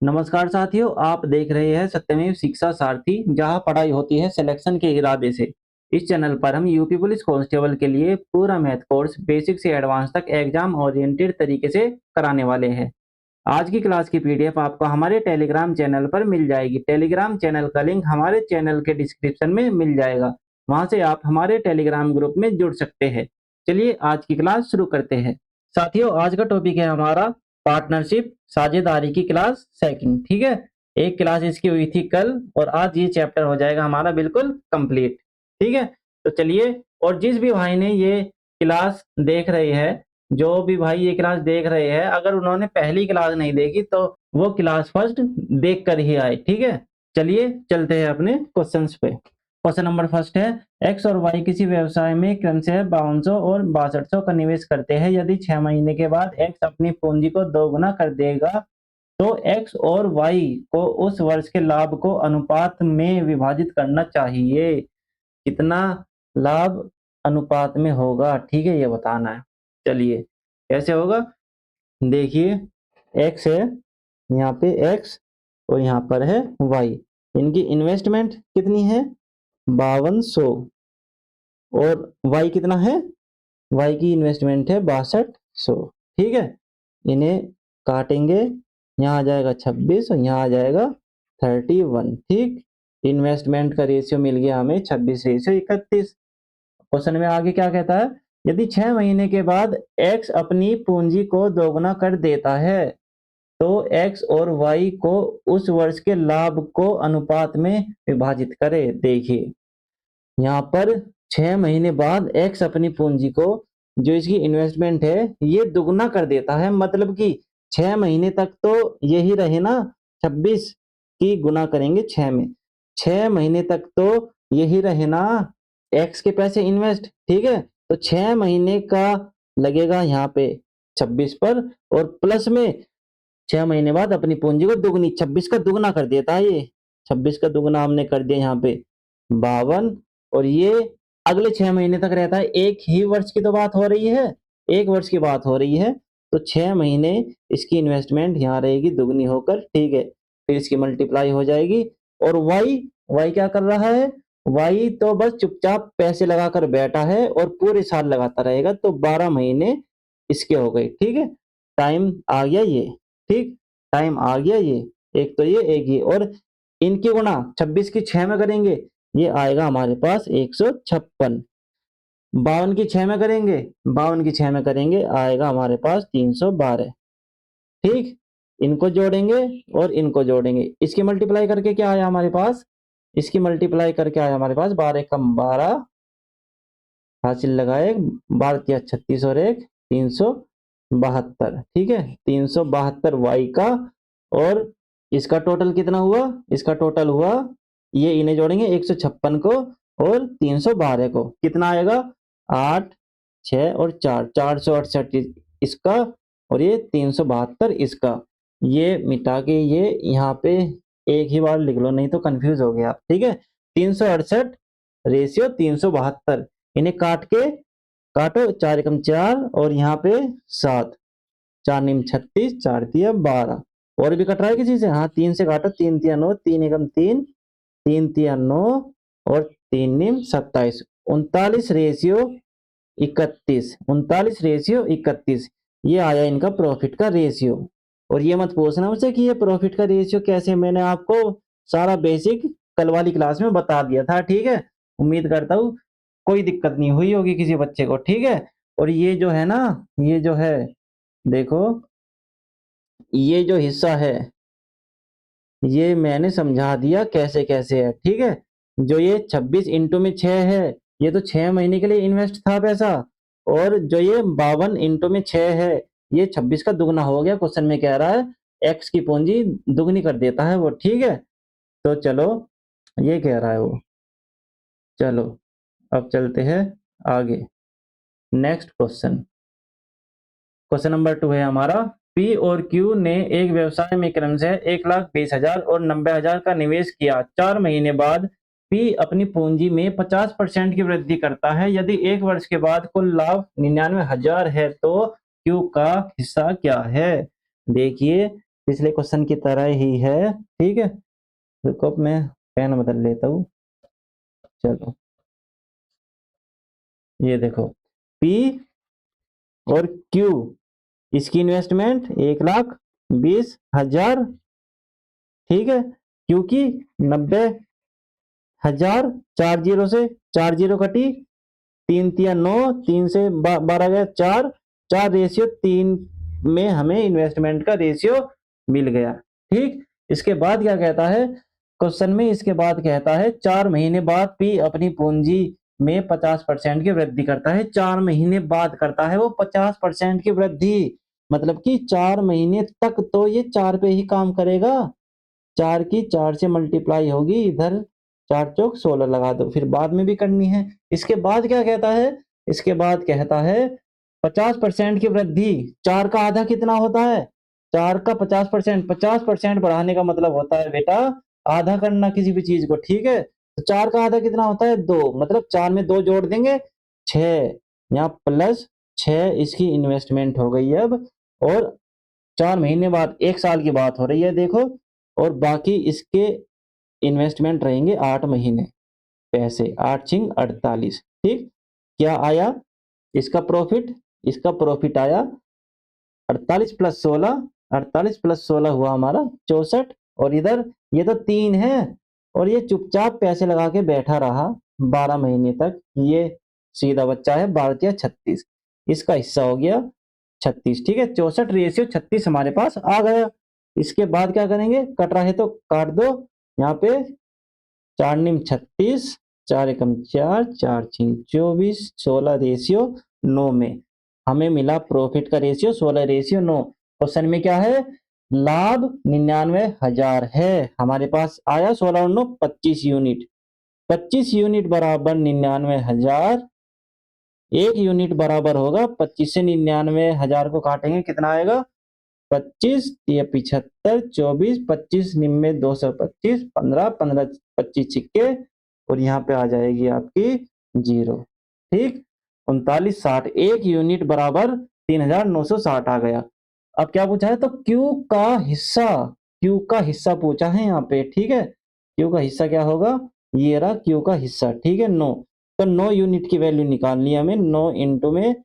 नमस्कार साथियों, आप देख रहे हैं सत्यमेव शिक्षा सारथी, जहां पढ़ाई होती है सिलेक्शन के इरादे से। इस चैनल पर हम यूपी पुलिस कांस्टेबल के लिए पूरा मैथ कोर्स बेसिक से एडवांस तक एग्जाम ओरिएंटेड तरीके से कराने वाले हैं। आज की क्लास की पीडीएफ आपको हमारे टेलीग्राम चैनल पर मिल जाएगी। टेलीग्राम चैनल का लिंक हमारे चैनल के डिस्क्रिप्शन में मिल जाएगा। वहां से आप हमारे टेलीग्राम ग्रुप में जुड़ सकते हैं। चलिए आज की क्लास शुरू करते हैं। साथियों, आज का टॉपिक है हमारा पार्टनरशिप, साझेदारी की क्लास सेकंड। ठीक है, एक क्लास इसकी हुई थी कल और आज ये चैप्टर हो जाएगा हमारा बिल्कुल कंप्लीट। ठीक है, तो चलिए, और जिस भी भाई ने ये क्लास देख रहे हैं, जो भी भाई ये क्लास देख रहे हैं, अगर उन्होंने पहली क्लास नहीं देखी तो वो क्लास फर्स्ट देख कर ही आए। ठीक है, चलिए चलते हैं अपने क्वेश्चंस पे। क्वेश्चन नंबर फर्स्ट है, एक्स और वाई किसी व्यवसाय में क्रमशः 5200 और 6200 का निवेश करते हैं। यदि 6 महीने के बाद एक्स अपनी पूंजी को दोगुना कर देगा तो एक्स और वाई को उस वर्ष के लाभ को अनुपात में विभाजित करना चाहिए। कितना लाभ अनुपात में होगा, ठीक है, ये बताना है। चलिए कैसे होगा, देखिए एक्स है, यहाँ पे एक्स और यहाँ पर है वाई। इनकी इन्वेस्टमेंट कितनी है, 5200, और वाई कितना है, वाई की इन्वेस्टमेंट है 6200। ठीक है, इन्हें काटेंगे, यहाँ आ जाएगा 26 और यहाँ आ जाएगा 31। ठीक, इन्वेस्टमेंट का रेशियो मिल गया हमें 26:31। क्वेश्चन में आगे क्या कहता है, यदि 6 महीने के बाद एक्स अपनी पूंजी को दोगुना कर देता है तो एक्स और वाई को उस वर्ष के लाभ को अनुपात में विभाजित करे। देखिए यहाँ पर 6 महीने बाद एक्स अपनी पूंजी को, जो इसकी इन्वेस्टमेंट है, ये दुगना कर देता है। मतलब कि 6 महीने तक तो यही रहे ना, 26 की गुना करेंगे 6 में, 6 महीने तक तो यही रहे ना एक्स के पैसे इन्वेस्ट। ठीक है, तो 6 महीने का लगेगा यहाँ पे 26 पर, और प्लस में 6 महीने बाद अपनी पूंजी को दुगनी, 26 का दुगना कर देता है ये, 26 का दुगना हमने कर दिया यहाँ पे 52, और ये अगले 6 महीने तक रहता है। एक ही वर्ष की तो बात हो रही है, एक वर्ष की बात हो रही है, तो 6 महीने इसकी इन्वेस्टमेंट यहाँ रहेगी दुगनी होकर। ठीक है, फिर इसकी मल्टीप्लाई हो जाएगी। और वाई, वाई क्या कर रहा है, वाई तो बस चुपचाप पैसे लगाकर बैठा है और पूरे साल लगाता रहेगा, तो 12 महीने इसके हो गए। ठीक है, टाइम आ गया ये, ठीक, टाइम आ गया ये, एक तो ये एक ये, और इनकी गुणा 26 की 6 में करेंगे, ये आएगा हमारे पास 156। 52 की 6 में करेंगे, 52 की 6 में करेंगे, आएगा हमारे पास 312। ठीक, इनको जोड़ेंगे और इनको जोड़ेंगे, इसकी मल्टीप्लाई करके क्या आया हमारे पास, इसकी मल्टीप्लाई करके आया हमारे पास 12 कम 12, हासिल लगाए 12 36 और 1 372। ठीक है, 372 वाई का, और इसका टोटल कितना हुआ, इसका टोटल हुआ, ये इन्हें जोड़ेंगे 156 को और 312 को, कितना आएगा 8 6 और 4, 468 इसका, और ये 372 इसका। ये मिटा के ये यहाँ पे एक ही बार लिख लो, नहीं तो कंफ्यूज हो गया आप। ठीक है, 368 रेशियो 372, इन्हें काट के काटो, 4 एकम 4 और यहाँ पे 7, 4 निम 36, 4 तिया 12, और भी कट रहा है किसी से, हाँ 3 से काटो, 3 तिया 9, 3 एकम 3, 3 तिया 9 और 3 निम 27, 39 रेशियो 31, 39 रेशियो 31, ये आया इनका प्रॉफिट का रेशियो। और ये मत पूछना मुझसे कि ये प्रॉफिट का रेशियो कैसे, मैंने आपको सारा बेसिक कल वाली क्लास में बता दिया था। ठीक है, उम्मीद करता हूँ कोई दिक्कत नहीं हुई होगी किसी बच्चे को। ठीक है, और ये जो है ना, ये जो है, देखो ये जो हिस्सा है, ये मैंने समझा दिया कैसे कैसे है। ठीक है, जो ये 26 इंटू में 6 है, ये तो 6 महीने के लिए इन्वेस्ट था पैसा, और जो ये 52 इंटू में 6 है, ये 26 का दुगना हो गया। क्वेश्चन में कह रहा है एक्स की पूंजी दुगनी कर देता है वो। ठीक है, तो चलो, ये कह रहा है वो। चलो अब चलते हैं आगे, नेक्स्ट क्वेश्चन। क्वेश्चन नंबर 2 है हमारा, पी और क्यू ने एक व्यवसाय में क्रमशः 1,20,000 और 90,000 का निवेश किया। 4 महीने बाद पी अपनी पूंजी में 50% की वृद्धि करता है। यदि 1 वर्ष के बाद कुल लाभ 99,000 है तो क्यू का हिस्सा क्या है। देखिए पिछले क्वेश्चन की तरह ही है, ठीक है। रुको अब मैं पेन बदल लेता हूँ। चलो ये देखो, पी और क्यू, इसकी इन्वेस्टमेंट 1,20,000, ठीक है। क्योंकि 90,000, 4 जीरो से 4 जीरो कटी, 3 3 9, 3 से 12 गया 4, 4:3 में हमें इन्वेस्टमेंट का रेशियो मिल गया, ठीक। इसके बाद क्या कहता है क्वेश्चन में, इसके बाद कहता है 4 महीने बाद पी अपनी पूंजी में 50% की वृद्धि करता है। 4 महीने बाद करता है वो 50% की वृद्धि, मतलब कि 4 महीने तक तो ये 4 पे ही काम करेगा। 4 की 4 से मल्टीप्लाई होगी, इधर 4 चौक 16 लगा दो, फिर बाद में भी करनी है। इसके बाद क्या कहता है, इसके बाद कहता है 50% की वृद्धि। 4 का आधा कितना होता है, 4 का 50%, 50% बढ़ाने का मतलब होता है बेटा आधा करना किसी भी चीज को, ठीक है। तो 4 का आधा कितना होता है 2, मतलब 4 में 2 जोड़ देंगे 6, यहाँ प्लस 6 इसकी इन्वेस्टमेंट हो गई अब। और 4 महीने बाद, 1 साल की बात हो रही है देखो, और बाकी इसके इन्वेस्टमेंट रहेंगे 8 महीने, पैसे 8×6 = 48, ठीक। क्या आया इसका प्रॉफिट, इसका प्रॉफिट आया 48 + 16, 48 + 16 हुआ हमारा 64। और इधर ये तो 3 है, और ये चुपचाप पैसे लगा के बैठा रहा 12 महीने तक, ये सीधा बच्चा है 12×36, इसका हिस्सा हो गया 36, ठीक है। 64:36 हमारे पास आ गया। इसके बाद क्या करेंगे, कट रहा है तो काट दो, यहाँ पे 4×9 = 36, 4×1 = 4, 4×6 = 24, 16:9 में हमें मिला प्रॉफिट का रेशियो 16:9। क्वेश्चन में क्या है, लाभ 99,000 है, हमारे पास आया 16 और 9 25 यूनिट, 25 यूनिट बराबर 99,000, 1 यूनिट बराबर होगा 25 से 99,000 को काटेंगे कितना आएगा, 25 या 75, 24, 25 निम्न 225, 15, 15 25 छिक्के, और यहाँ पे आ जाएगी आपकी 0, ठीक। 39,60, 1 यूनिट बराबर 3,960 आ गया। अब क्या पूछा है, तो क्यू का हिस्सा, क्यू का हिस्सा पूछा है यहाँ पे, ठीक है। क्यू का हिस्सा क्या होगा, ये रहा क्यू का हिस्सा, ठीक है 9। तो 9 यूनिट की वैल्यू निकालनी है हमें, 9 इंटू में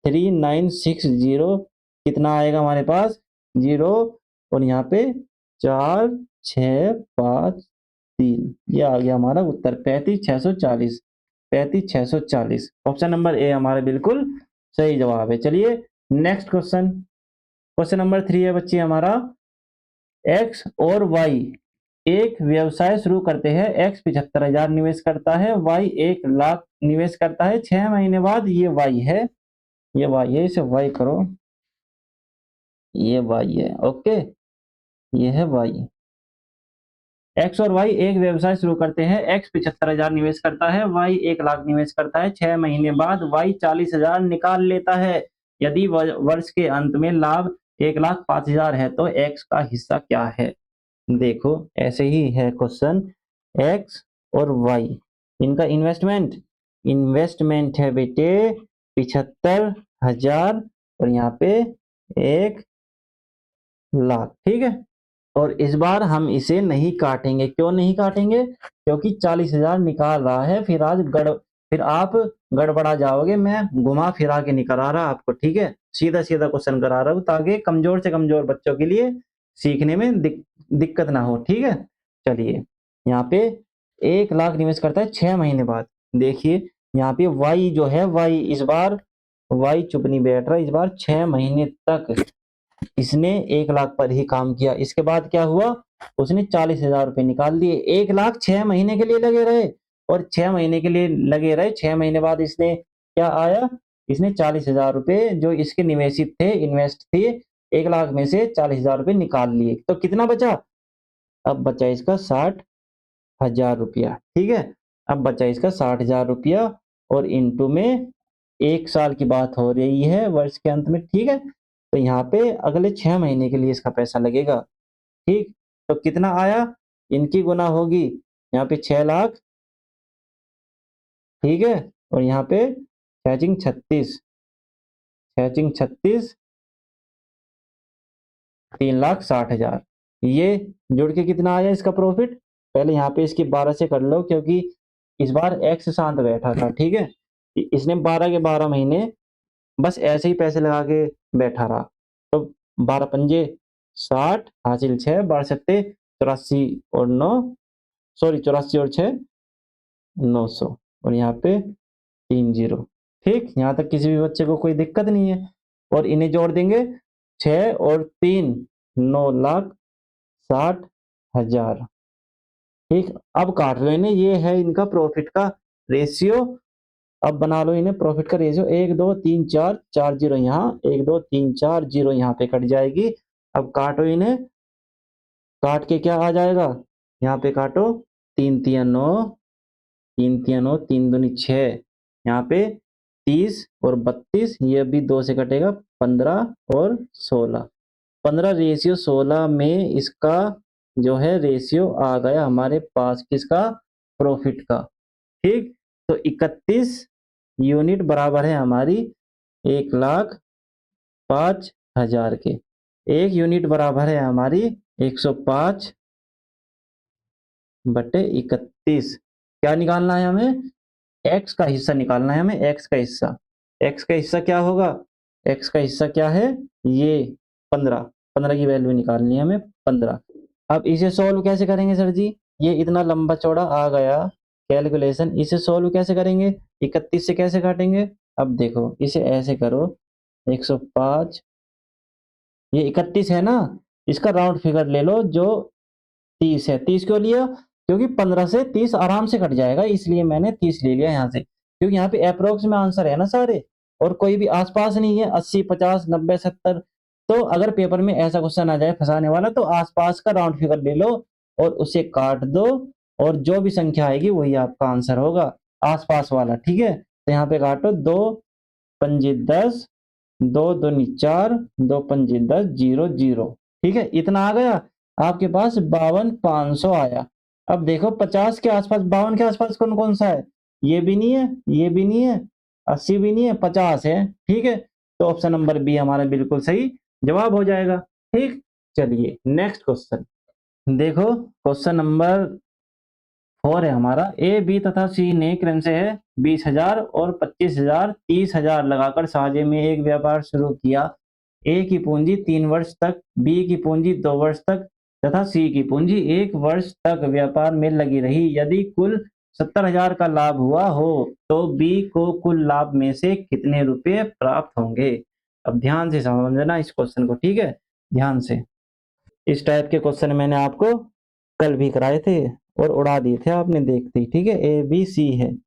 3960 कितना आएगा हमारे पास 0, और यहाँ पे 4,6,5,3, ये आ गया हमारा उत्तर 35,640, 35,640। ऑप्शन नंबर ए हमारा बिल्कुल सही जवाब है। चलिए नेक्स्ट क्वेश्चन, क्वेश्चन नंबर 3 है बच्चे हमारा, एक्स और वाई एक व्यवसाय शुरू करते हैं। एक्स 75,000 निवेश करता है, वाई 1,00,000 निवेश करता है। 6 महीने बाद, ये वाई है, ये वाई है, इसे वाई करो, ये वाई है, ओके, ये है वाई। एक्स और वाई एक व्यवसाय शुरू करते हैं। एक्स 75,000 निवेश करता है, वाई 1,00,000 निवेश करता है। 6 महीने बाद वाई 40,000 निकाल लेता है। यदि वर्ष के अंत में लाभ 1,05,000 है तो एक्स का हिस्सा क्या है। देखो ऐसे ही है क्वेश्चन, एक्स और वाई, इनका इन्वेस्टमेंट, इन्वेस्टमेंट है बेटे 75,000, और यहाँ पे 1,00,000, ठीक है। और इस बार हम इसे नहीं काटेंगे, क्यों नहीं काटेंगे, क्योंकि 40,000 निकाल रहा है, फिर आप गड़बड़ा जाओगे। मैं घुमा फिरा के नहीं करा रहा आपको, ठीक है, सीधा सीधा क्वेश्चन करा रहा हूँ ताकि कमजोर से कमजोर बच्चों के लिए सीखने में दिक्कत ना हो, ठीक है। चलिए यहाँ पे 1,00,000 निवेश करता है 6 महीने बाद। देखिए यहाँ पे वाई जो है, वाई इस बार, वाई चुप नहीं बैठ रहा, इस बार 6 महीने तक इसने 1,00,000 पर ही काम किया। इसके बाद क्या हुआ, उसने 40,000 रुपए निकाल दिए। 1,00,000 6 महीने के लिए लगे रहे, और 6 महीने के लिए लगे रहे, 6 महीने बाद इसने क्या आया, इसने 40,000 रुपए जो इसके निवेशित थे, इन्वेस्ट थे, 1,00,000 में से 40,000 रुपए निकाल लिए, तो कितना बचा, अब बचा इसका 60,000 रुपया, ठीक है। अब बचा इसका 60,000 रुपया, और इंटू में 1 साल की बात हो रही है वर्ष के अंत में, ठीक है। तो यहाँ पे अगले 6 महीने के लिए इसका पैसा लगेगा, ठीक। तो कितना आया, इनकी गुना होगी यहाँ पे 6,00,000, ठीक है। और यहाँ पे 6×36, 6×36 3,60,000। ये जुड़ के कितना आया इसका प्रॉफिट? पहले यहाँ पे इसकी 12 से कर लो, क्योंकि इस बार एक्स शांत बैठा था, ठीक है। इसने 12 के 12 महीने बस ऐसे ही पैसे लगा के बैठा रहा। तो 12 पंजे 60, हासिल 6, 12 सत्ते 84 और 9, सॉरी 84 और 6 900, और यहाँ पे 3 जीरो। ठीक, यहाँ तक किसी भी बच्चे को कोई दिक्कत नहीं है। और इन्हें जोड़ देंगे 6 और 3, 9,60,000। ठीक, अब काट लो इन्हें, ये है इनका प्रॉफिट का रेशियो। अब बना लो इन्हें प्रॉफिट का रेशियो, 1 2 3 4, 4 जीरो यहाँ, 1 2 3 4 जीरो यहाँ पे कट जाएगी। अब काटो इन्हें, काट के क्या आ जाएगा? यहाँ पे काटो, 3 तिया 9, 3 तिया 9, 3 दूनी 6, यहाँ पे 30 और 32, ये भी 2 से कटेगा, 15 और 16, 15 रेशियो 16 में इसका जो है रेशियो आ गया हमारे पास, किसका? प्रॉफिट का। ठीक, तो 31 यूनिट बराबर है हमारी 1,05,000 के। एक यूनिट बराबर है हमारी 105 बटे 31। क्या निकालना है हमें? एक्स का हिस्सा निकालना है हमें, एक्स का हिस्सा। एक्स का हिस्सा क्या होगा? एक्स का हिस्सा क्या है? ये 15, 15 की वैल्यू निकालनी है हमें, 15। अब इसे सॉल्व कैसे करेंगे सर जी? ये इतना लंबा चौड़ा आ गया कैलकुलेशन, इसे सॉल्व कैसे करेंगे? 31 से कैसे काटेंगे? अब देखो, इसे ऐसे करो, 105, ये 31 है ना, इसका राउंड फिगर ले लो जो 30 है। 30 क्यों लिया? क्योंकि 15 से 30 आराम से कट जाएगा, इसलिए मैंने 30 ले लिया यहाँ से, क्योंकि यहाँ पे अप्रोक्स में आंसर है ना सारे, और कोई भी आसपास नहीं है, 80 50 90 70। तो अगर पेपर में ऐसा क्वेश्चन आ जाए फंसाने वाला, तो आसपास का राउंड फिगर ले लो और उसे काट दो, और जो भी संख्या आएगी वही आपका आंसर होगा, आसपास वाला। ठीक है, तो यहाँ पे काटो, 2 पंजे 10, 2 दूनी 4, 2 पंजे 10, 0 0। ठीक है, इतना आ गया आपके पास, 52,500 आया। अब देखो 50 के आसपास, 52 के आसपास कौन कौन सा है? ये भी नहीं है, ये भी नहीं है, 80 भी नहीं है, 50 है। ठीक है, तो ऑप्शन नंबर बी हमारा बिल्कुल सही जवाब हो जाएगा। ठीक, चलिए नेक्स्ट क्वेश्चन देखो। क्वेश्चन नंबर 4 है हमारा, ए बी तथा सी ने क्रम से है 20,000 और 25,000 30,000 लगाकर साझे में एक व्यापार शुरू किया। ए की पूंजी 3 वर्ष तक, बी की पूंजी 2 वर्ष तक तथा सी की पूंजी 1 वर्ष तक व्यापार में लगी रही। यदि कुल 70,000 का लाभ हुआ हो तो बी को कुल लाभ में से कितने रुपए प्राप्त होंगे? अब ध्यान से समझना इस क्वेश्चन को, ठीक है, ध्यान से। इस टाइप के क्वेश्चन मैंने आपको कल भी कराए थे और उड़ा दिए थे आपने देखते ही। ठीक है, ए बी सी है,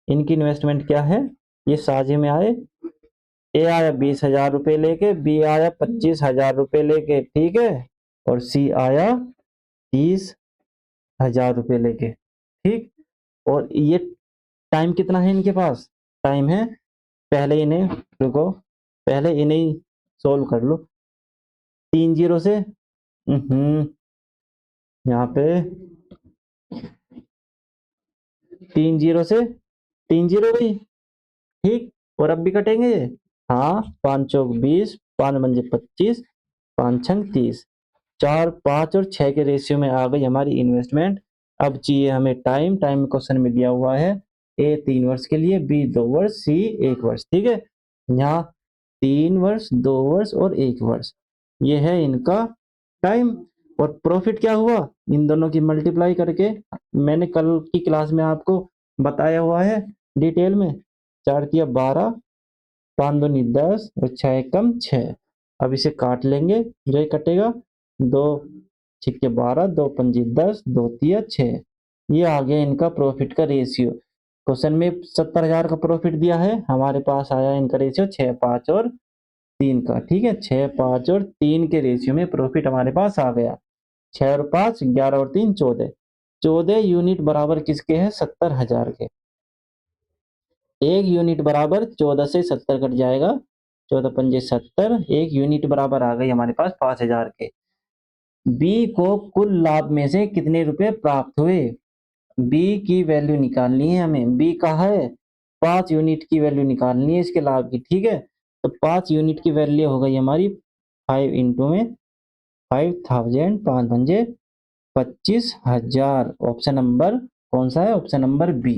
इनकी इन्वेस्टमेंट क्या है? ये साझे में आए, ए आया 20,000 रुपए लेके, बी आया 25,000 रुपए लेके, ठीक है, और सी आया 30,000 रुपए लेके। ठीक, और ये टाइम कितना है इनके पास? टाइम है, पहले इन्हें, रुको, पहले इन्हें सोल्व कर लो। 3 जीरो से, यहाँ पे 3 जीरो से 3 जीरो गई। ठीक, और अब भी कटेंगे ये? हाँ, 5 चौक 20, 5 पंजे 25, 5 छंग 30, 4 5 और 6 के रेशियो में आ गई हमारी इन्वेस्टमेंट। अब चाहिए हमें टाइम, टाइम क्वेश्चन में दिया हुआ है, ए 3 वर्ष के लिए, बी 2 वर्ष, सी 1 वर्ष। ठीक है, यहाँ 3 वर्ष 2 वर्ष और 1 वर्ष, ये है इनका टाइम। और प्रॉफिट क्या हुआ? इन दोनों की मल्टीप्लाई करके, मैंने कल की क्लास में आपको बताया हुआ है डिटेल में, 4 तिया 12, 5 दूनी 10 और 6 एकम 6। अब इसे काट लेंगे, जो ये कटेगा, 2 छिक्के 12, 2 पंजी 10, 2 तिया 6। ये आ गया इनका प्रॉफिट का रेशियो। क्वेश्चन में 70,000 का प्रॉफिट दिया है, हमारे पास आया इनका रेशियो 6 5 और 3 का। ठीक है, 6 5 और 3 के रेशियो में प्रॉफिट हमारे पास आ गया। 6 और 5 11 और 3 14, 14 यूनिट बराबर किसके हैं? 70,000 के। एक यूनिट बराबर 14 से 70 कट जाएगा, 14 पंजे 70, एक यूनिट बराबर आ गई हमारे पास 5,000 के। बी को कुल लाभ में से कितने रुपए प्राप्त हुए? बी की वैल्यू निकालनी है हमें, बी का है 5 यूनिट की वैल्यू निकालनी है इसके लाभ की। ठीक है, तो 5 यूनिट की वैल्यू हो गई हमारी 5 इंटू में 5000, 5 25,000। ऑप्शन नंबर कौन सा है? Option number B.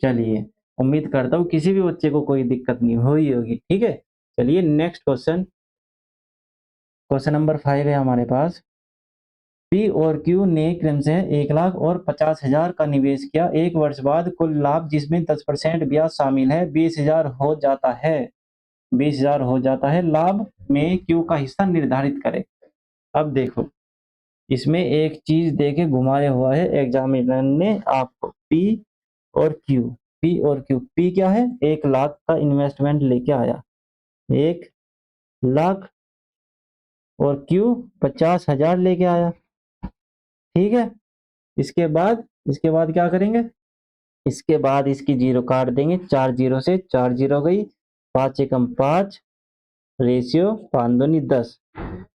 चलिए, उम्मीद करता हूँ किसी भी बच्चे को कोई दिक्कत नहीं हुई होगी। ठीक है, चलिए नेक्स्ट क्वेश्चन। क्वेश्चन नंबर 5 है हमारे पास। पी और क्यू ने क्रमशः 1,00,000 और 50,000 का निवेश किया। एक वर्ष बाद कुल लाभ जिसमें 10% ब्याज शामिल है 20,000 हो जाता है। 20,000 हो जाता है। लाभ में क्यू का हिस्सा निर्धारित करें। अब देखो, इसमें एक चीज देके घुमाया हुआ है एग्जामिनर ने आपको। पी और क्यू, पी और क्यू। पी क्या है? 1,00,000 का इन्वेस्टमेंट लेके आया, 1,00,000, और क्यू 50,000 लेके आया। ठीक है, इसके बाद क्या करेंगे? इसके बाद इसकी जीरो काट देंगे, 4 जीरो से 4 जीरो गई, 5 एकम 5, रेशियो 5 दूनी 10।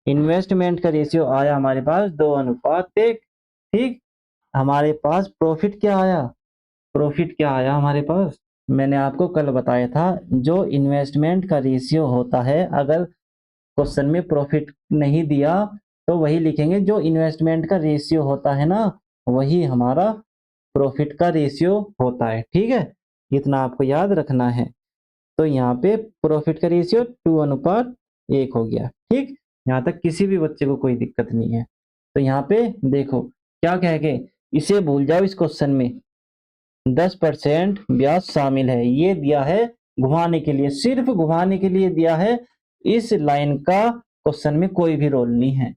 इन्वेस्टमेंट का रेशियो आया हमारे पास 2:1। ठीक, हमारे पास प्रॉफिट क्या आया? प्रॉफिट क्या आया हमारे पास? मैंने आपको कल बताया था, जो इन्वेस्टमेंट का रेशियो होता है, अगर क्वेश्चन में प्रॉफिट नहीं दिया तो वही लिखेंगे जो इन्वेस्टमेंट का रेशियो होता है ना, वही हमारा प्रॉफिट का रेशियो होता है। ठीक है, इतना आपको याद रखना है। तो यहाँ पे प्रॉफिट का रेशियो 2:1 हो गया। ठीक, यहाँ तक किसी भी बच्चे को कोई दिक्कत नहीं है। तो यहाँ पे देखो क्या कह के, इसे भूल जाओ। इस क्वेश्चन में 10% ब्याज शामिल है, ये दिया है घुमाने के लिए, सिर्फ घुमाने के लिए दिया है। इस लाइन का क्वेश्चन में कोई भी रोल नहीं है।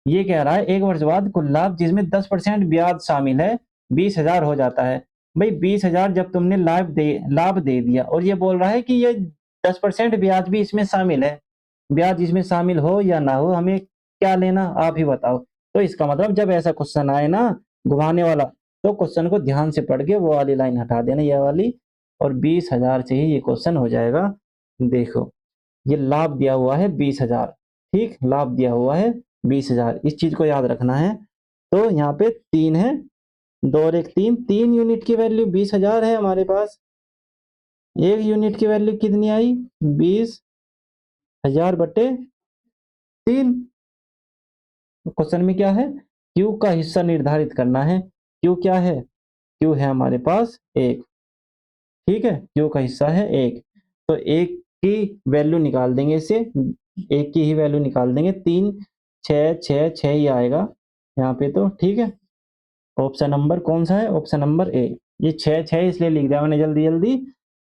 ये कह रहा है एक वर्ष बाद कुल लाभ जिसमें 10% ब्याज शामिल है 20,000 हो जाता है। भाई 20,000 जब तुमने लाभ दे दिया और ये बोल रहा है कि ये 10% ब्याज भी इसमें शामिल है, ब्याज इसमें शामिल हो या ना हो, हमें क्या लेना, आप ही बताओ। तो इसका मतलब जब ऐसा क्वेश्चन आए ना घुमाने वाला, तो क्वेश्चन को ध्यान से पढ़ के वो वाली लाइन हटा देना, ये वाली, और 20,000 से ही ये क्वेश्चन हो जाएगा। देखो, ये लाभ दिया हुआ है 20,000। ठीक, लाभ दिया हुआ है 20,000, इस चीज को याद रखना है। तो यहाँ पे 3 है, 2 और 1 3, 3 यूनिट की वैल्यू 20,000 है हमारे पास। 1 यूनिट की वैल्यू कितनी आई? 20,000 बटे 3। क्वेश्चन में क्या है? क्यू का हिस्सा निर्धारित करना है। क्यू क्या है? क्यू है हमारे पास 1। ठीक है, क्यू का हिस्सा है 1। तो 1 की वैल्यू निकाल देंगे, इसे 1 की ही वैल्यू निकाल देंगे। 3 6 6 6 ही आएगा यहाँ पे। तो ठीक है, ऑप्शन नंबर कौन सा है? Option number A. ये 6 6 इसलिए लिख दिया मैंने जल्दी जल्दी,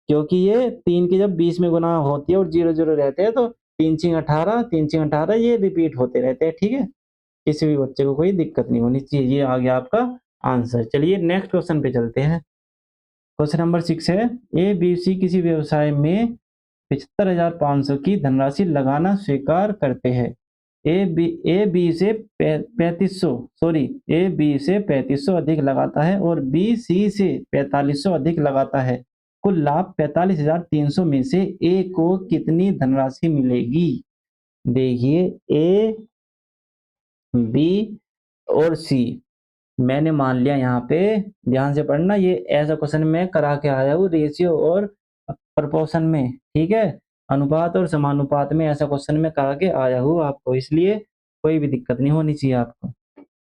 क्योंकि ये 3 की जब 20 में गुना होती है और 0 0 रहते हैं, तो 3 6 18, 3 6 18 ये रिपीट होते रहते हैं। ठीक है, किसी भी बच्चे को कोई दिक्कत नहीं होनी चाहिए। ये आ गया आपका आंसर। चलिए नेक्स्ट क्वेश्चन पे चलते हैं। क्वेश्चन नंबर 6 है, ए बी सी किसी व्यवसाय में 75,500 की धनराशि लगाना स्वीकार करते हैं। ए बी से 3500, सॉरी, ए बी से 3500 अधिक लगाता है और बी सी से 4500 अधिक लगाता है। कुल लाभ 45,300 में से ए को कितनी धनराशि मिलेगी? देखिए, ए बी और सी मैंने मान लिया। यहाँ पे ध्यान से पढ़ना, ये ऐसा क्वेश्चन मैं करा के आया हूँ रेशियो और प्रपोर्शन में। ठीक है, अनुपात और समानुपात में ऐसा क्वेश्चन मैं करा के आया हूँ आपको, इसलिए कोई भी दिक्कत नहीं होनी चाहिए आपको।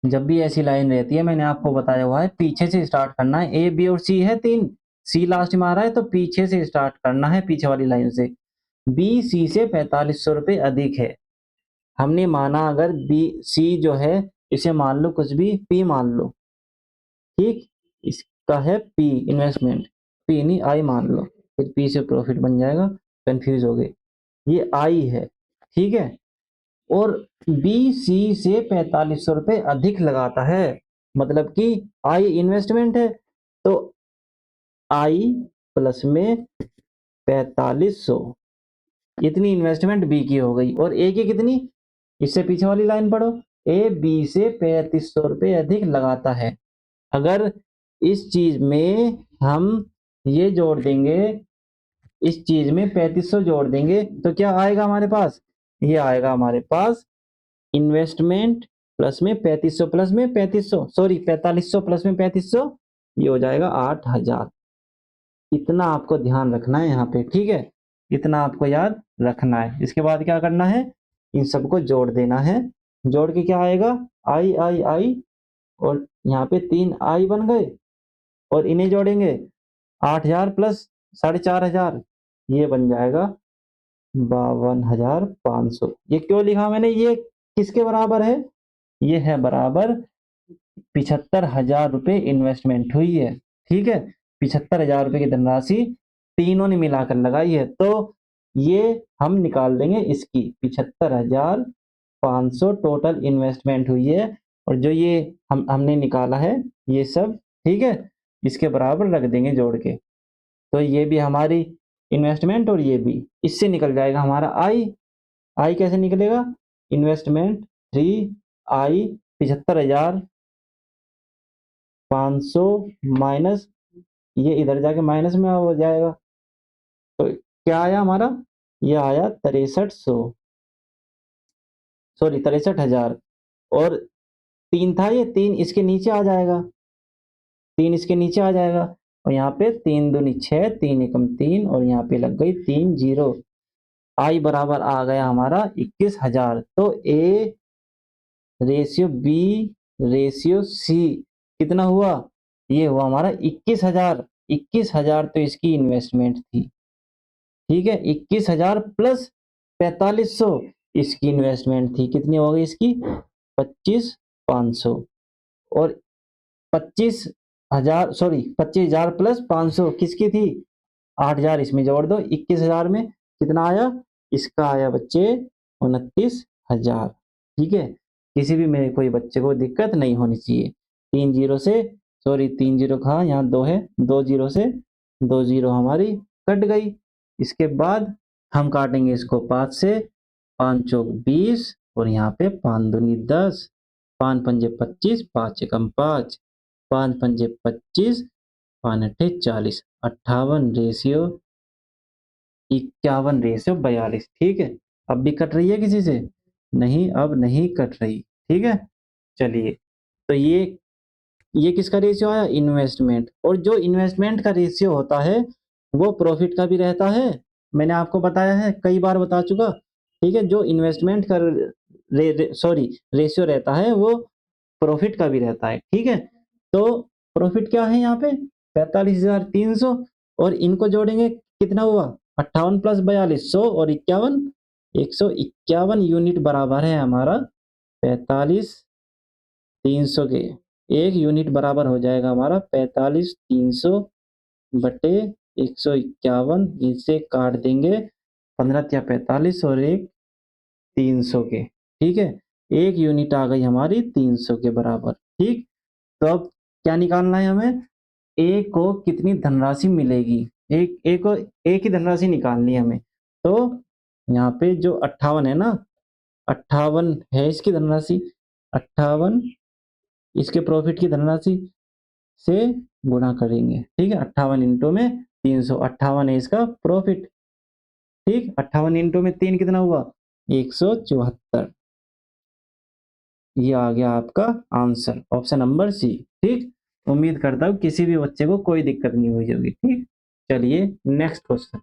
जब भी ऐसी लाइन रहती है, मैंने आपको बताया हुआ है, पीछे से स्टार्ट करना है। ए बी और सी है 3, सी लास्ट में आ रहा है, तो पीछे से स्टार्ट करना है, पीछे वाली लाइन से। बी सी से 4500 रुपये अधिक है। हमने माना अगर बी सी जो है, इसे मान लो कुछ भी पी मान लो। ठीक, इसका है पी इन्वेस्टमेंट, पी नहीं आई मान लो, फिर पी से प्रॉफिट बन जाएगा, कंफ्यूज हो गए। ये आई है। ठीक है, और बी सी से 4500 रुपये अधिक लगाता है, मतलब कि आई इन्वेस्टमेंट है, तो आई प्लस में 4500, इतनी इन्वेस्टमेंट बी की हो गई। और ए की कितनी? इससे पीछे वाली लाइन पढ़ो, ए बी से 3500 रुपये अधिक लगाता है। अगर इस चीज में हम ये जोड़ देंगे, इस चीज में 3500 जोड़ देंगे, तो क्या आएगा हमारे पास? ये आएगा हमारे पास इन्वेस्टमेंट प्लस में 3500 प्लस में 3500, सॉरी 4500 प्लस में 3500, ये हो जाएगा 8,000। इतना आपको ध्यान रखना है यहाँ पे। ठीक है, इतना आपको याद रखना है। इसके बाद क्या करना है? इन सबको जोड़ देना है। जोड़ के क्या आएगा, आई आई आई, और यहाँ पे 3 आई बन गए, और इन्हें जोड़ेंगे 8000 प्लस 4500, ये बन जाएगा 52,500। ये क्यों लिखा मैंने, ये किसके बराबर है, ये है बराबर 75,000 रुपये इन्वेस्टमेंट हुई है। ठीक है, 75,000 रुपये की धनराशि तीनों ने मिलाकर लगाई है, तो ये हम निकाल देंगे इसकी 75,500 टोटल इन्वेस्टमेंट हुई है, और जो ये हमने निकाला है ये सब, ठीक है, इसके बराबर रख देंगे जोड़ के। तो ये भी हमारी इन्वेस्टमेंट और ये भी, इससे निकल जाएगा हमारा आई। आई कैसे निकलेगा, इन्वेस्टमेंट 3 आई 75,500 माइनस, ये इधर जाके माइनस में हो जाएगा, तो क्या आया हमारा, ये आया 6300, सॉरी 63,000, और 3 था, ये 3 इसके नीचे आ जाएगा, 3 इसके नीचे आ जाएगा, और यहाँ पे 3 दूनी 6, 3 एकम 3, और यहाँ पे लग गई 3 जीरो। आई बराबर आ गया हमारा 21,000। तो A ratio B ratio C कितना हुआ, ये हुआ हमारा 21,000। 21,000 तो इसकी इन्वेस्टमेंट थी, ठीक है, 21,000 प्लस 4500 इसकी इन्वेस्टमेंट थी, कितनी हो गई इसकी 25,500, और 25,000 सॉरी 25,000 प्लस 500 किसकी थी, 8,000 इसमें जोड़ दो, 21,000 में कितना आया, इसका आया बच्चे 29,000। ठीक है, किसी भी मेरे कोई बच्चे को दिक्कत नहीं होनी चाहिए। 3 जीरो से, सॉरी 3 जीरो कहा, यहाँ 2 है, 2 जीरो से 2 जीरो हमारी कट गई। इसके बाद हम काटेंगे इसको 5 से, 5 चौक 20, और यहाँ पे 5 दूनी 10, 5 पंजे 25, 5 एकम 5, 5 पंजे 25, 5 अट्ठे 40, 58 रेशियो 51 रेशियो 42। ठीक है, अब भी कट रही है किसी से, नहीं अब नहीं कट रही। ठीक है, चलिए, तो ये किसका रेशियो आया, इन्वेस्टमेंट, और जो इन्वेस्टमेंट का रेशियो होता है वो प्रॉफिट का भी रहता है, मैंने आपको बताया है, कई बार बता चुका। ठीक है, जो इन्वेस्टमेंट का सॉरी रेशियो रहता है वो प्रॉफिट का भी रहता है। ठीक है, तो प्रॉफिट क्या है यहाँ पे 45,300, और इनको जोड़ेंगे कितना हुआ 58 प्लस 42 100 और 51, 151 यूनिट बराबर है हमारा 45,300 के। एक यूनिट बराबर हो जाएगा हमारा 45,300 बटे 151, इसे काट देंगे 15 या 45 और एक 300 के। ठीक है, एक यूनिट आ गई हमारी 300 के बराबर। ठीक, तो अब क्या निकालना है हमें, ए को कितनी धनराशि मिलेगी, एक को एक ही धनराशि निकालनी है हमें। तो यहाँ पे जो 58 है ना, 58 है इसकी धनराशि, 58 इसके प्रॉफिट की धनराशि से गुणा करेंगे। ठीक है, 58 इंटू में 300, 58 है इसका प्रॉफिट। ठीक, 58 इंटू में 3 कितना हुआ 174, ये आ गया आपका आंसर, ऑप्शन नंबर सी। ठीक, उम्मीद करता हूँ किसी भी बच्चे को कोई दिक्कत नहीं हुई होगी। ठीक, चलिए नेक्स्ट क्वेश्चन,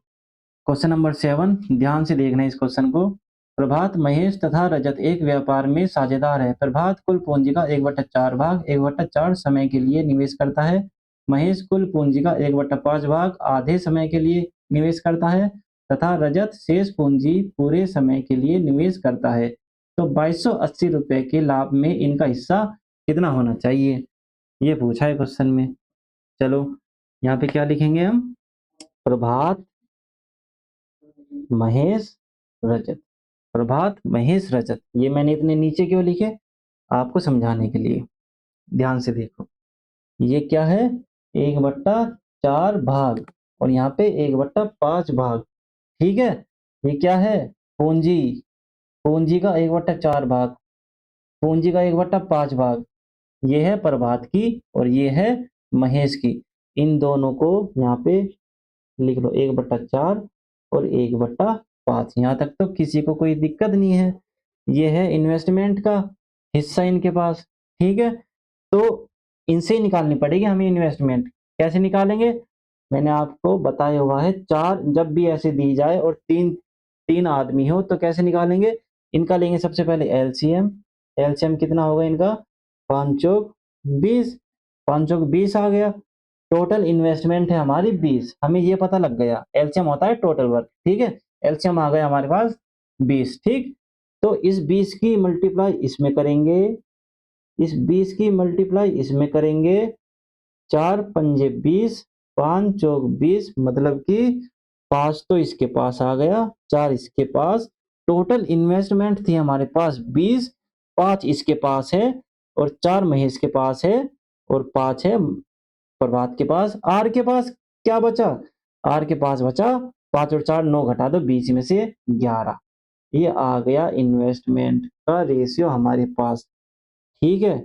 क्वेश्चन नंबर 7, ध्यान से देखना इस क्वेश्चन को। प्रभात, महेश तथा रजत एक व्यापार में साझेदार है। प्रभात कुल पूंजी का 1/4 भाग 1/4 समय के लिए निवेश करता है। महेश कुल पूंजी का 1/5 भाग आधे समय के लिए निवेश करता है, तथा रजत शेष पूंजी पूरे समय के लिए निवेश करता है। तो 2280 रुपए के लाभ में इनका हिस्सा कितना होना चाहिए, ये पूछा है क्वेश्चन में। चलो यहाँ पे क्या लिखेंगे हम, प्रभात महेश रजत, प्रभात महेश रजत, ये मैंने इतने नीचे क्यों लिखे, आपको समझाने के लिए। ध्यान से देखो, ये क्या है 1/4 भाग, और यहाँ पे 1/5 भाग। ठीक है, ये क्या है पूंजी, पूंजी का 1/4 भाग, पूंजी का 1/5 भाग, ये है प्रभात की और ये है महेश की। इन दोनों को यहाँ पे लिख लो 1/4 और 1/5, यहाँ तक तो किसी को कोई दिक्कत नहीं है। ये है इन्वेस्टमेंट का हिस्सा इनके पास। ठीक है, तो इनसे ही निकालनी पड़ेगी हमें इन्वेस्टमेंट। कैसे निकालेंगे, मैंने आपको बताया हुआ है, चार जब भी ऐसे दी जाए और तीन तीन आदमी हो तो कैसे निकालेंगे, इनका लेंगे सबसे पहले एलसीएम, एलसीएम कितना होगा इनका, 5 चौक 20, 5 चौक 20 आ गया। टोटल इन्वेस्टमेंट है हमारी 20, हमें ये पता लग गया, एलसीएम होता है टोटल वर्क, ठीक है। एलसीएम आ गया हमारे पास 20, ठीक। तो इस 20 की मल्टीप्लाई इसमें करेंगे, इस 20 की मल्टीप्लाई इसमें करेंगे, 4 पंजे 20, 5 चौक 20, मतलब कि 5 तो इसके पास आ गया, 4 इसके पास। टोटल इन्वेस्टमेंट थी हमारे पास 20, 5 इसके पास है और 4 महेश के पास है और 5 है प्रभात के पास। आर के पास क्या बचा, आर के पास बचा 5 और 4 9, घटा दो 20 में से 11। ये आ गया इन्वेस्टमेंट का रेशियो हमारे पास, ठीक है।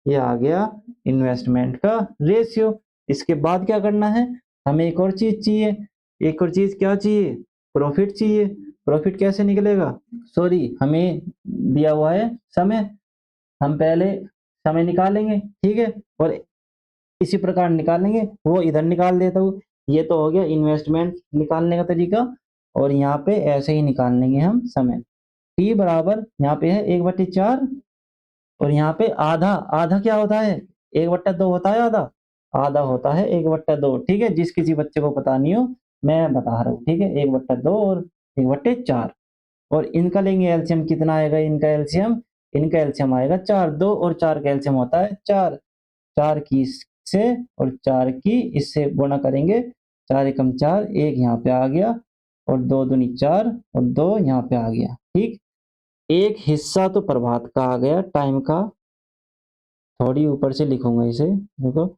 ये आ गया इन्वेस्टमेंट का रेशियो। इसके बाद क्या करना है, हमें एक और चीज चाहिए, एक और चीज क्या चाहिए, प्रॉफिट चाहिए। प्रॉफिट कैसे निकलेगा, सॉरी हमें दिया हुआ है समय, हम पहले समय निकालेंगे, ठीक है, और इसी प्रकार निकालेंगे, वो इधर निकाल देता हूँ। ये तो हो गया इन्वेस्टमेंट निकालने का तरीका, और यहाँ पे ऐसे ही निकाल लेंगे हम समय। टी बराबर यहाँ पे है 1/4, और यहाँ पे आधा, आधा क्या होता है, 1/2 होता है आधा, आधा होता है 1/2, ठीक है। जिस किसी बच्चे को पता नहीं हो मैं बता रहा हूँ, ठीक है, 1/2 और 1/4। और इनका लेंगे एलसीएम, कितना आएगा इनका एलसीएम, इनका एलसीएम आएगा 4, 2 और 4 का एलसीएम होता है 4, 4 की इससे और 4 की इससे गुणा करेंगे, 4 एकम 4, 1 यहाँ पे आ गया, और 2 दूनी 4 और 2 यहाँ पे आ गया, ठीक। एक हिस्सा तो प्रभात का आ गया टाइम का, थोड़ी ऊपर से लिखूंगा इसे, देखो,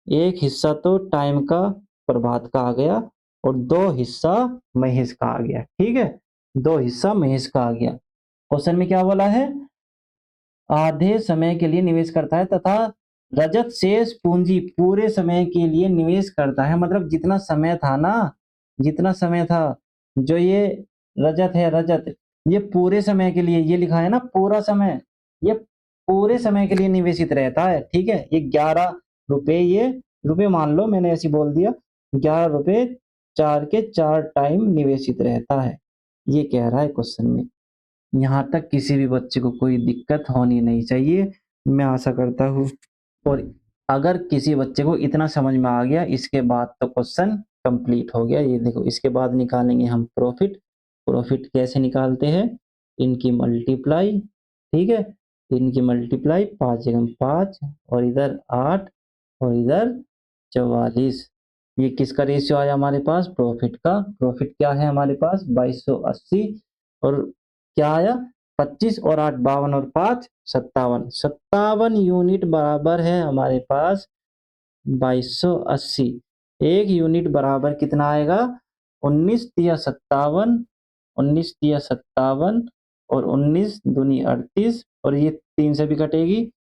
एक हिस्सा तो टाइम का प्रभात का आ गया और 2 हिस्सा महेश का आ गया, ठीक है, 2 हिस्सा महेश का आ गया। क्वेश्चन में क्या बोला है, आधे समय के लिए निवेश करता है तथा रजत शेष पूंजी पूरे समय के लिए निवेश करता है, मतलब जितना समय था ना, जितना समय था, जो ये रजत है, रजत, ये पूरे समय के लिए, ये लिखा है ना पूरा समय, ये पूरे समय के लिए निवेशित रहता है, ठीक है। ये 11 रुपए, ये रुपए मान लो, मैंने ऐसे बोल दिया, 11 रुपए 4 के 4 टाइम निवेशित रहता है, ये कह रहा है क्वेश्चन में। यहाँ तक किसी भी बच्चे को कोई दिक्कत होनी नहीं चाहिए, मैं आशा करता हूँ। और अगर किसी बच्चे को इतना समझ में आ गया, इसके बाद तो क्वेश्चन कंप्लीट हो गया। ये देखो, इसके बाद निकालेंगे हम प्रॉफिट। प्रॉफिट कैसे निकालते हैं, इनकी मल्टीप्लाई, ठीक है, इनकी मल्टीप्लाई, 5 एकम 5 और इधर 8 और इधर 44। ये किसका रेशियो आया हमारे पास, प्रॉफिट का। प्रॉफिट क्या है हमारे पास, 2280, और क्या आया, 25 और 8 52 और 5 57, 57 यूनिट बराबर है हमारे पास 2280। एक यूनिट बराबर कितना आएगा, 19 तिया 57, 19 तिया 57 और 19 दूनी 38, और ये 3 से भी कटेगी,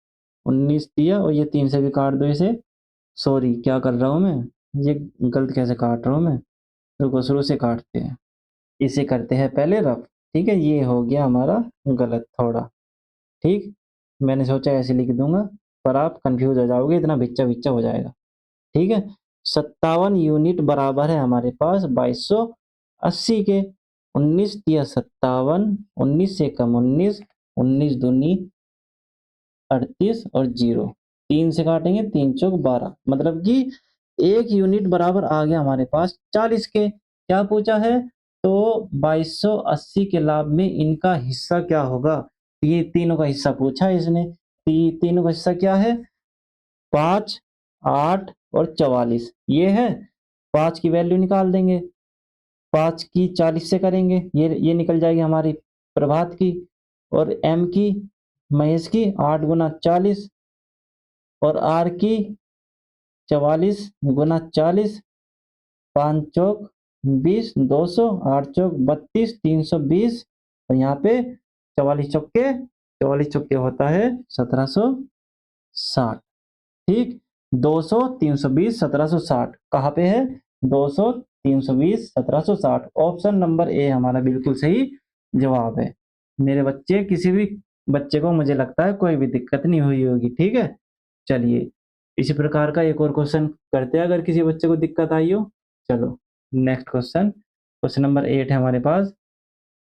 19 तिया, और ये 3 से भी काट दो इसे, सॉरी क्या कर रहा हूँ मैं, ये गलत कैसे काट रहा हूँ मैं, रुको शुरू से काटते हैं, इसे करते हैं पहले रफ, ठीक है। ये हो गया हमारा गलत थोड़ा, ठीक, मैंने सोचा ऐसे लिख दूंगा, पर आप कंफ्यूज हो जाओगे, इतना बिच्चा बिच्चा हो जाएगा, ठीक है। 57 यूनिट बराबर है हमारे पास 2280 के, 19 तिया 57, 19 से कम 19, 19 दूनी 38 और 0, 3 से काटेंगे, 3 चौक 12, मतलब कि एक यूनिट बराबर आ गया हमारे पास 40 के। क्या पूछा है, तो 2280 के लाभ में इनका हिस्सा क्या होगा, ये तीनों का हिस्सा पूछा है इसने। तीनों का हिस्सा क्या है, 5, 8 और 44, ये है। 5 की वैल्यू निकाल देंगे, 5 की 40 से करेंगे, ये निकल जाएगी हमारी प्रभात की, और एम की, महेश की 8 गुना 40, और आर की 44 गुना 40, 5 चौक 20, 200, 8 चौक 32, 320, और यहाँ पे 44 चौके होता है 1760, ठीक। 200 320 1760 कहाँ पे है, 200 320 1760, ऑप्शन नंबर ए हमारा बिल्कुल सही जवाब है। मेरे बच्चे, किसी भी बच्चे को मुझे लगता है कोई भी दिक्कत नहीं हुई होगी, ठीक है। चलिए, इसी प्रकार का एक और क्वेश्चन करते हैं, अगर किसी बच्चे को दिक्कत आई हो। चलो नेक्स्ट क्वेश्चन, क्वेश्चन नंबर 8 है हमारे पास।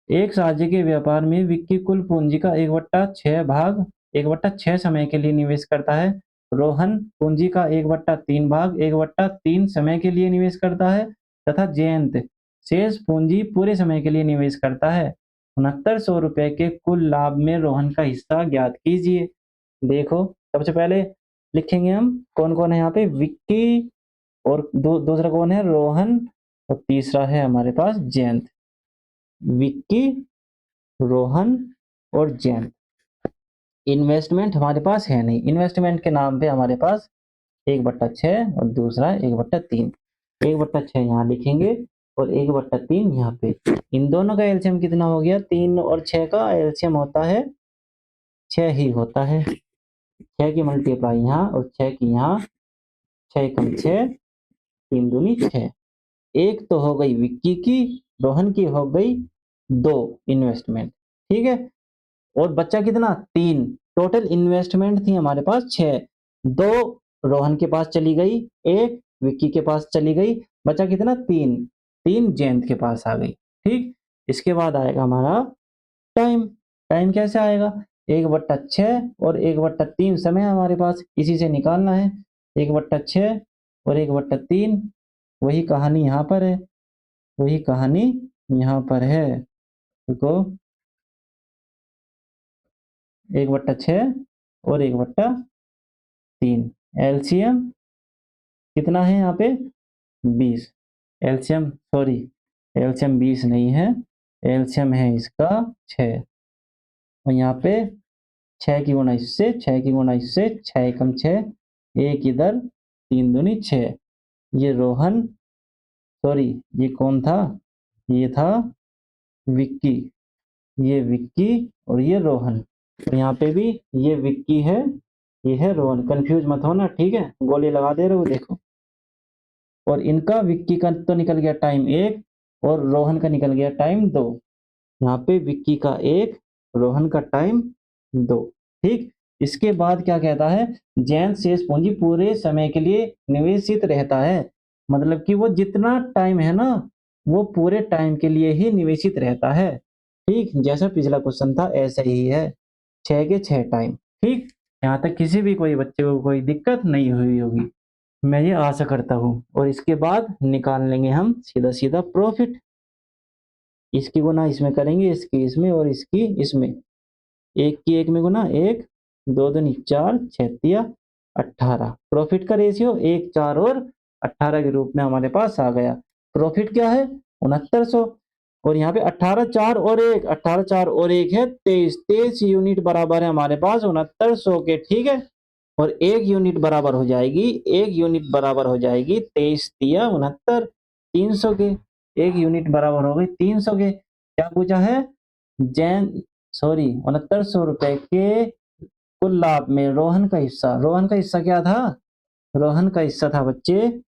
एक साझे के व्यापार में विक्की कुल पूंजी का 1/6 भाग 1/6 समय के लिए निवेश करता है। रोहन पूंजी का 1/3 भाग 1/3 समय के लिए निवेश करता है तथा जयंत शेष पूंजी पूरे समय के लिए निवेश करता है। 6900 रुपए के कुल लाभ में रोहन का हिस्सा ज्ञात कीजिए। देखो, सबसे पहले लिखेंगे हम कौन कौन है यहाँ पे, विक्की, और दूसरा कौन है, रोहन, और तीसरा है हमारे पास जयंत। विक्की, रोहन और जयंत। इन्वेस्टमेंट हमारे पास है नहीं, इन्वेस्टमेंट के नाम पे हमारे पास 1/6 और दूसरा 1/3। 1/6 यहाँ लिखेंगे और 1/3 यहाँ पे। इन दोनों का एलसीएम कितना हो गया, 3 और 6 का एलसीएम होता है 6 ही होता है। 6 की मल्टीप्लाई यहाँ और 6 की यहाँ, 6 कम 6, 3 दूनी 6। एक तो हो गई विक्की की, रोहन की हो गई 2 इन्वेस्टमेंट, ठीक है। और बच्चा कितना, 3। टोटल इन्वेस्टमेंट थी हमारे पास 6, 2 रोहन के पास चली गई, 1 विक्की के पास चली गई, बचा कितना, 3। 3 जयंत के पास आ गई, ठीक। इसके बाद आएगा हमारा टाइम। टाइम कैसे आएगा, 1/6 और 1/3 समय हमारे पास, इसी से निकालना है। 1/6 और 1/3, वही कहानी यहाँ पर है, वही कहानी यहाँ पर है। देखो, 1/6 और 1/3। एलसीएम कितना है यहाँ पे, 20। एलसीएम सॉरी, एलसीएम 20 नहीं है, एलसीएम है इसका 6। और यहाँ पे 6 की गुणा इससे, 6 की गुणा इससे, 6 कम 6, 1 इधर, 3 दूनी 6। ये रोहन, सॉरी ये कौन था, ये था विक्की, ये विक्की और ये रोहन। तो यहाँ पे भी ये विक्की है, ये है रोहन, कंफ्यूज मत होना, ठीक है, गोली लगा दे रहे हो देखो। और इनका विक्की का तो निकल गया टाइम 1 और रोहन का निकल गया टाइम 2। यहाँ पे विक्की का 1, रोहन का टाइम 2, ठीक। इसके बाद क्या कहता है, जैन शेष पूंजी पूरे समय के लिए निवेशित रहता है। मतलब कि वो जितना टाइम है ना, वो पूरे टाइम के लिए ही निवेशित रहता है, ठीक। जैसा पिछला क्वेश्चन था ऐसा ही है, 6 के 6 टाइम, ठीक। यहाँ तक किसी भी कोई बच्चे को कोई दिक्कत नहीं हुई होगी, मैं ये आशा करता हूँ। और इसके बाद निकाल लेंगे हम सीधा सीधा प्रॉफिट। इसकी गुना इसमें करेंगे, इसकी इसमें और इसकी इसमें। 1 की 1 में गुना 1, 2 दूनी 4, 6 तिया 18। प्रॉफिट का रेशियो 1, 4 और 18 के रूप में हमारे पास आ गया। प्रॉफिट क्या है, 6900। और यहाँ पे 18, 4 और 1, 18, 4 और 1 है 23। 23 यूनिट बराबर है हमारे पास 6900 के, ठीक है। और 1 यूनिट बराबर हो जाएगी, 1 यूनिट बराबर हो जाएगी 23 तिया 69, 300 के। 1 यूनिट बराबर हो गई 300 के। क्या पूछा है, जैन सॉरी 6900 रुपए के कुल लाभ में रोहन का हिस्सा। रोहन का हिस्सा क्या था, रोहन का हिस्सा था बच्चे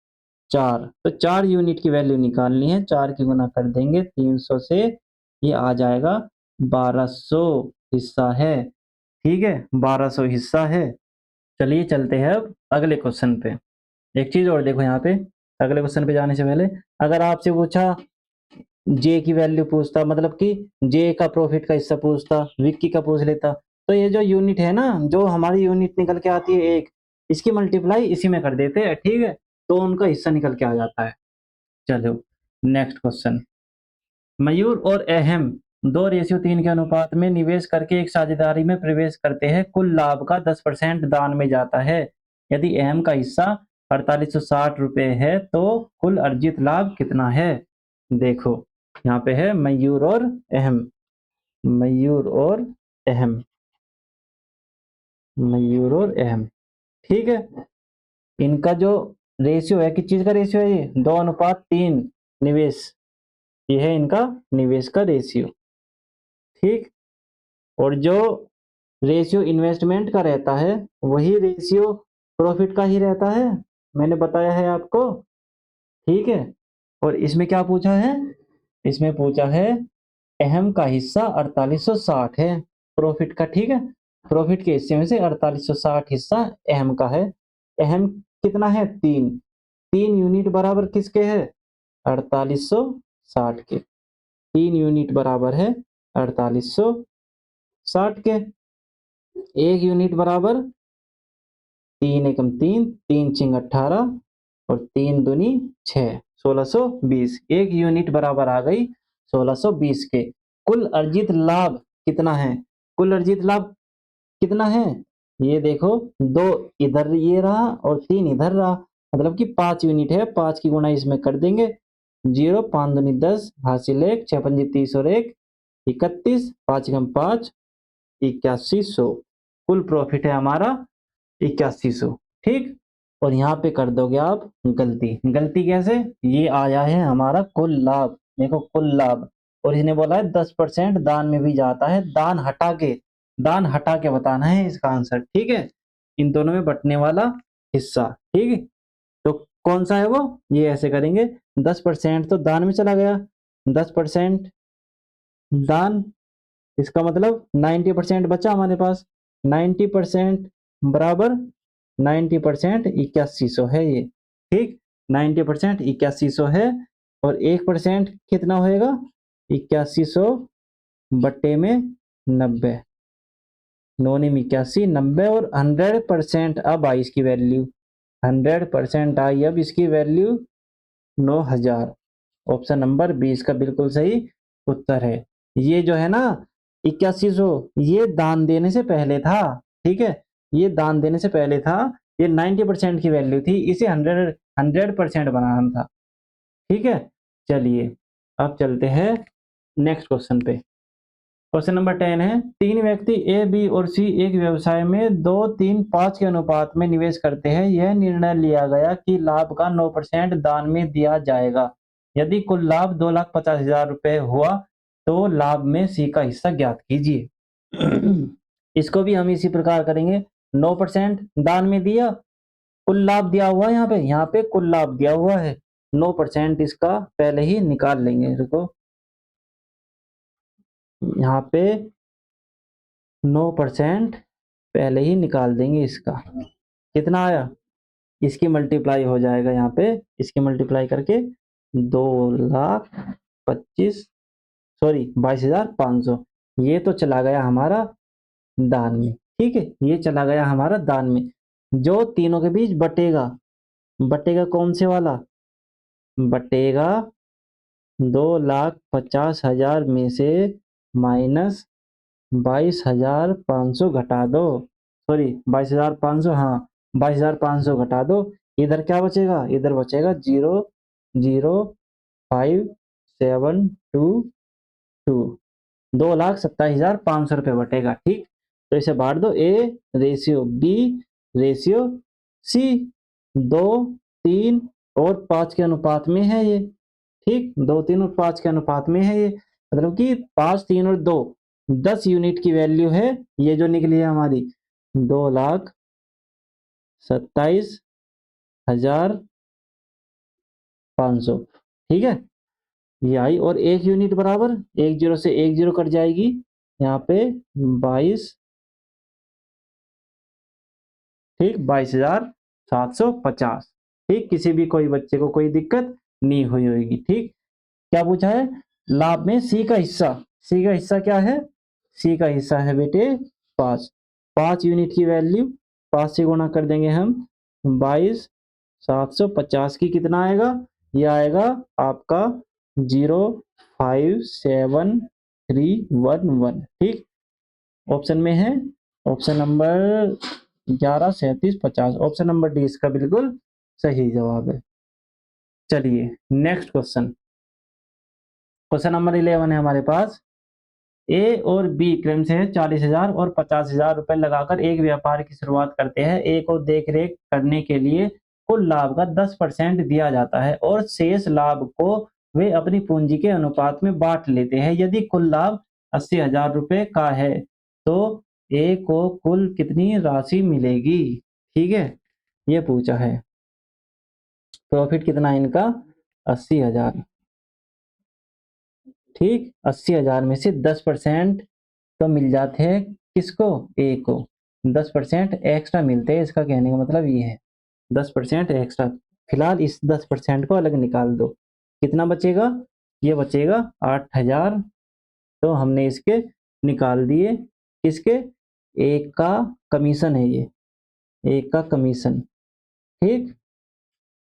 4। तो 4 यूनिट की वैल्यू निकालनी है, 4 की गुना कर देंगे 300 से, ये आ जाएगा 1200 हिस्सा है, ठीक है, 1200 हिस्सा है। चलिए चलते हैं अब अगले क्वेश्चन पे। एक चीज और देखो यहाँ पे, अगले क्वेश्चन पे जाने से पहले अगर आपसे पूछा जे की वैल्यू पूछता, मतलब कि जे का प्रॉफिट का हिस्सा पूछता, विक्की का पूछ लेता, तो ये जो यूनिट है ना, जो हमारी यूनिट निकल के आती है 1, इसकी मल्टीप्लाई इसी में कर देते हैं, ठीक है, तो उनका हिस्सा निकल के आ जाता है। चलो नेक्स्ट क्वेश्चन। मयूर और अहम 2:3 के अनुपात में निवेश करके एक साझेदारी में प्रवेश करते हैं। कुल लाभ का 10% दान में जाता है। यदि अहम का हिस्सा 4860 रुपए है तो कुल अर्जित लाभ कितना है। देखो यहाँ पे है मयूर और अहम, मयूर और अहम, मयूर और अहम, ठीक है। इनका जो रेशियो है, किस चीज का रेशियो है, ये 2:3 निवेश, ये है इनका निवेश का रेशियो, ठीक। और जो रेशियो इन्वेस्टमेंट का रहता है वही रेशियो प्रॉफिट का ही रहता है, मैंने बताया है आपको, ठीक है। और इसमें क्या पूछा है, इसमें पूछा है अहम का हिस्सा 4860 है प्रॉफिट का, ठीक है। प्रॉफिट के हिस्से में से 4860 हिस्सा अहम का है। अहम कितना है, 3। 3 यूनिट बराबर किसके है, 4860 के। 3 यूनिट बराबर है 4860 के। 1 यूनिट बराबर 3 एकम 3, 3 चिंग 18 और 3 दूनी 6, 1620। 1 यूनिट बराबर आ गई 1620 के। कुल अर्जित लाभ कितना है? कुल अर्जित लाभ कितना है? ये देखो, 2 इधर ये रहा और 3 इधर रहा, मतलब कि 5 यूनिट है। 5 की गुणा इसमें कर देंगे, 0, 5 दूनी 10, हासिल 1, 6 पंजी 30 और 1 31, 5 एकम 5, 8100। कुल प्रॉफिट है हमारा 8100। ठीक, और यहाँ पे कर दोगे आप गलती। गलती कैसे? ये आया है हमारा कुल लाभ, देखो कुल लाभ, और इसने बोला है 10% दान में भी जाता है। दान हटा के बताना है इसका आंसर। ठीक है, इन दोनों में बंटने वाला हिस्सा। ठीक है, तो कौन सा है वो? ये ऐसे करेंगे, 10% तो दान में चला गया, 10% दान, इसका मतलब 90% बचा हमारे पास। 90% बराबर 90% 8100 है ये। ठीक, 90% 8100 है, और 1% कितना होएगा? 8100 बट्टे में 90, 9 81, 90, और 100% अब आई इसकी वैल्यू, 100% आई अब इसकी वैल्यू 9000। ऑप्शन नंबर 20 का बिल्कुल सही उत्तर है। ये जो है ना 8100, ये दान देने से पहले था। ठीक है, ये दान देने से पहले था, ये 90% की वैल्यू थी, इसे 100% बनाना था। ठीक है, चलिए अब चलते हैं नेक्स्ट क्वेश्चन पे। क्वेश्चन नंबर 10 है, 3 व्यक्ति ए, बी और सी एक व्यवसाय में 2, 3, 5 के अनुपात में निवेश करते हैं। यह निर्णय लिया गया कि लाभ का 9% दान में दिया जाएगा। यदि कुल लाभ 2,50,000 रुपए हुआ तो लाभ में सी का हिस्सा ज्ञात कीजिए। इसको भी हम इसी प्रकार करेंगे, 9% दान में दिया, कुल लाभ दिया हुआ है, यहाँ पे कुल लाभ दिया हुआ है, 9% इसका पहले ही निकाल लेंगे। देखो यहाँ पे 9% पहले ही निकाल देंगे इसका। कितना आया? इसकी मल्टीप्लाई हो जाएगा यहाँ पे, इसकी मल्टीप्लाई करके 2,25,000, सॉरी 22,500, ये तो चला गया हमारा दान में। ठीक है, ये चला गया हमारा दान में। जो तीनों के बीच बटेगा, बटेगा कौन से वाला? बटेगा 2,50,000 में से माइनस 22,500 घटा दो, सॉरी 22,500, हाँ 22,500 घटा दो। इधर क्या बचेगा? इधर बचेगा 0,05722, 2,27,500 रुपये बटेगा। ठीक, तो इसे बांट दो, A ratio B ratio C, 2, 3 और 5 के अनुपात में है ये। ठीक, 2, 3 और 5 के अनुपात में है ये, मतलब कि 5, 3 और 2, 10 यूनिट की वैल्यू है ये जो निकली है हमारी, 2,27,500। ठीक है, ये आई, और 1 यूनिट बराबर 1 जीरो से 1 जीरो कट जाएगी, यहाँ पे 22, ठीक 22,750। ठीक, किसी भी कोई बच्चे को कोई दिक्कत नहीं हुई होगी। ठीक, क्या पूछा है? लाभ में सी का हिस्सा। सी का हिस्सा क्या है? सी का हिस्सा है बेटे 5। 5 यूनिट की वैल्यू 5 से गुणा कर देंगे हम, 22,750 की कितना आएगा? ये आएगा आपका 0,57311। ठीक, ऑप्शन में है, option number 11, 37, 50, option number D इसका बिल्कुल सही जवाब है। चलिए नेक्स्ट क्वेश्चन, क्वेश्चन नंबर 11 है हमारे पास। ए और बी क्रम से 40,000 और 50,000 रुपए लगाकर एक व्यापार की शुरुआत करते हैं। ए को देख रेख करने के लिए कुल लाभ का 10% दिया जाता है और शेष लाभ को वे अपनी पूंजी के अनुपात में बांट लेते हैं। यदि कुल लाभ 80,000 रुपए का है तो ए को कुल कितनी राशि मिलेगी? ठीक है, ये पूछा है। प्रॉफिट कितना है इनका? 80,000। ठीक, 80,000 में से 10% तो मिल जाते हैं किसको? ए को। 10% एक्स्ट्रा मिलते हैं, इसका कहने का मतलब ये है, 10% एक्स्ट्रा। फिलहाल इस 10% को अलग निकाल दो, कितना बचेगा? ये बचेगा 8,000। तो हमने इसके निकाल दिए, किसके? एक का कमीशन है ये, एक का कमीशन, ठीक।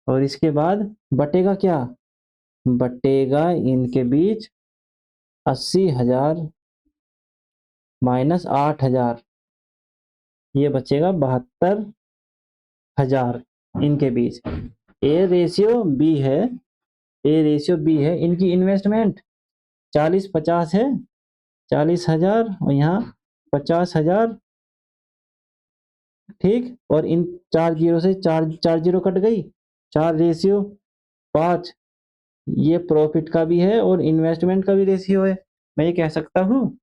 और इसके बाद बटेगा क्या, बटेगा इनके बीच 80,000 माइनस 8,000, ये बचेगा 72,000 इनके बीच। ए रेशियो बी है, ए रेशियो बी है। इनकी इन्वेस्टमेंट 40-50 है, 40,000 और यहाँ 50,000, ठीक। और इन 4 जीरो से 4 जीरो कट गई, 4 रेशियो 5, ये प्रॉफिट का भी है और इन्वेस्टमेंट का भी रेशियो है। मैं ये कह सकता हूँ,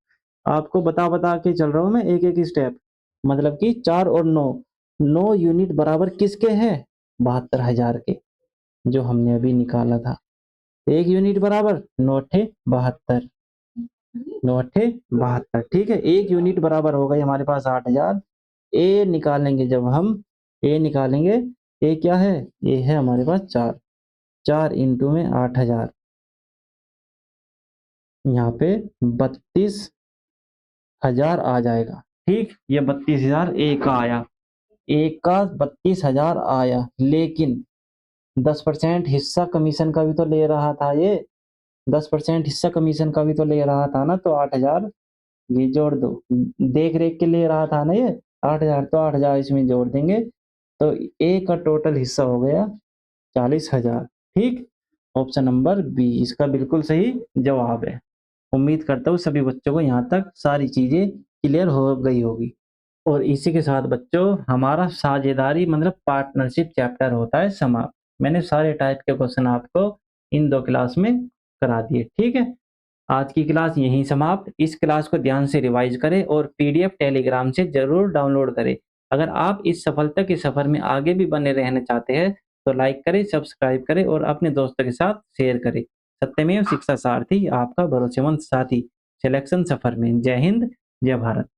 आपको बता बता के चल रहा हूँ मैं एक एक स्टेप, मतलब कि 4 और 9, 9 यूनिट बराबर किसके हैं, 72,000 के, जो हमने अभी निकाला था। 1 यूनिट बराबर 9 अट्ठे 72, 9 अट्ठे 72, ठीक है। 1 यूनिट बराबर हो गई हमारे पास 8,000। ए निकालेंगे जब हम, ए निकालेंगे, ए क्या है, ए है हमारे पास 4, 4 इंटू में 8,000, यहाँ पे 32,000 आ जाएगा, ठीक। ये 32,000 ए का आया, एक का 32,000 आया, लेकिन 10% हिस्सा कमीशन का भी तो ले रहा था ये, 10% हिस्सा कमीशन का भी तो ले रहा था ना, तो 8,000 ये जोड़ दो, देख रेख के ले रहा था ना ये 8,000, तो 8,000 इसमें जोड़ देंगे, तो ए का टोटल हिस्सा हो गया 40,000, ठीक। ऑप्शन नंबर बी इसका बिल्कुल सही जवाब है। उम्मीद करता हूँ सभी बच्चों को यहाँ तक सारी चीजें क्लियर हो गई होगी। और इसी के साथ बच्चों हमारा साझेदारी मतलब पार्टनरशिप चैप्टर होता है समाप्त। मैंने सारे टाइप के क्वेश्चन आपको इन 2 क्लास में करा दिए, ठीक है। आज की क्लास यहीं समाप्त। इस क्लास को ध्यान से रिवाइज करें और पीडीएफ टेलीग्राम से जरूर डाउनलोड करें। अगर आप इस सफलता के सफर में आगे भी बने रहना चाहते हैं तो लाइक करें, सब्सक्राइब करें और अपने दोस्तों के साथ शेयर करें। सत्यमेव शिक्षा सारथी आपका भरोसेमंद साथी सिलेक्शन सफर में। जय हिंद, जय भारत।